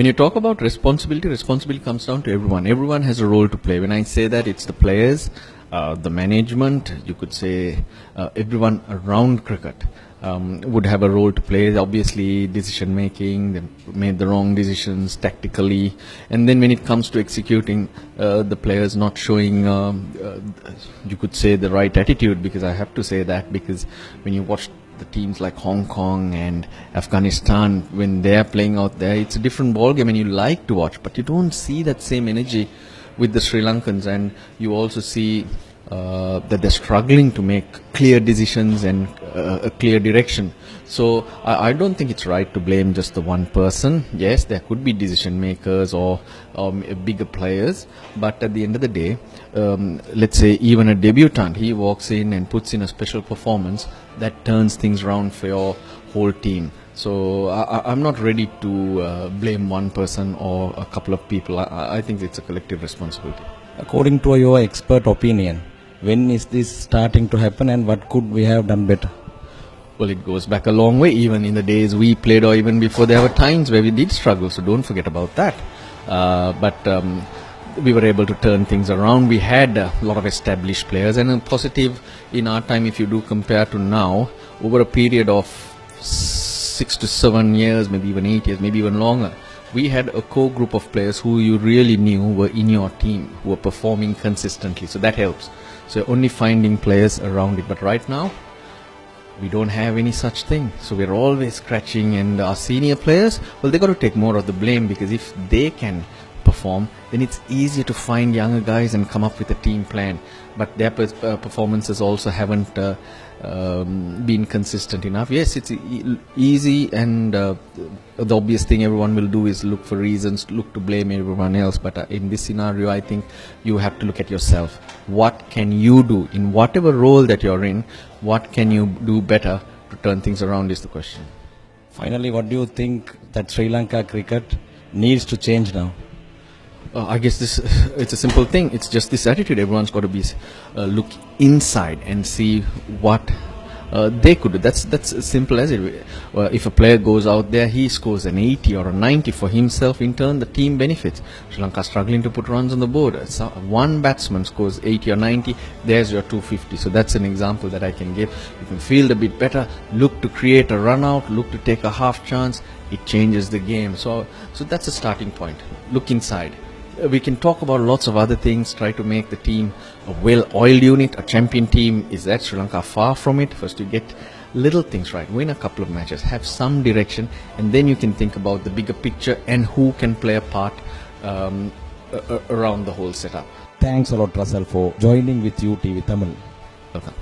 When you talk about responsibility comes down to everyone. Everyone has a role to play. When I say that, it's the players, the management, you could say everyone around cricket would have a role to play. Obviously, decision making, they made the wrong decisions tactically, and then when it comes to executing, the players not showing, you could say, the right attitude. Because I have to say that, because when you watch the teams like Hong Kong and Afghanistan, when they are playing out there, it's a different ball game, and you like to watch, but you don't see that same energy with the Sri Lankans, and you also see that they're struggling to make clear decisions and a clear direction. So I don't think it's right to blame just the one person. Yes, there could be decision makers or bigger players, but at the end of the day, let's say even a debutant, he walks in and puts in a special performance that turns things around for your whole team. So I'm not ready to blame one person or a couple of people. I think it's a collective responsibility. According to your expert opinion, when is this starting to happen, and what could we have done better? Well, it goes back a long way, even in the days we played, or even before. There were times where we did struggle, so don't forget about that. But we were able to turn things around. We had a lot of established players, and a positive in our time, if you do compare to now, over a period of 6 to 7 years, maybe even 8 years, maybe even longer, we had a core group of players who you really knew were in your team, who were performing consistently. So that helps. So only finding players around it. But right now, we don't have any such thing. So we're always scratching, and our senior players, well, they got to take more of the blame, because if they can perform, then it's easier to find younger guys and come up with a team plan. But their performances also haven't been consistent enough. Yes, it's easy, and the obvious thing everyone will do is look for reasons, look to blame everyone else. But in this scenario, I think you have to look at yourself. What can you do in whatever role that you're in? What can you do better to turn things around is the question. Finally, what do you think that Sri Lanka cricket needs to change now? I guess it's a simple thing. It's just this attitude. Everyone's got to be look inside and see what they could do. That's as simple as it. If a player goes out there, he scores an 80 or a 90 for himself. In turn, the team benefits. Sri Lanka struggling to put runs on the board. So one batsman scores 80 or 90. There's your 250. So that's an example that I can give. You can field a bit better. Look to create a run out. Look to take a half chance. It changes the game. So that's a starting point. Look inside. We can talk about lots of other things, try to make the team a well-oiled unit, a champion team. Is that Sri Lanka? Far from it. First you get little things right, win a couple of matches, have some direction, and then you can think about the bigger picture and who can play a part around the whole setup. Thanks a lot, Russell, for joining with UTV Tamil. Welcome.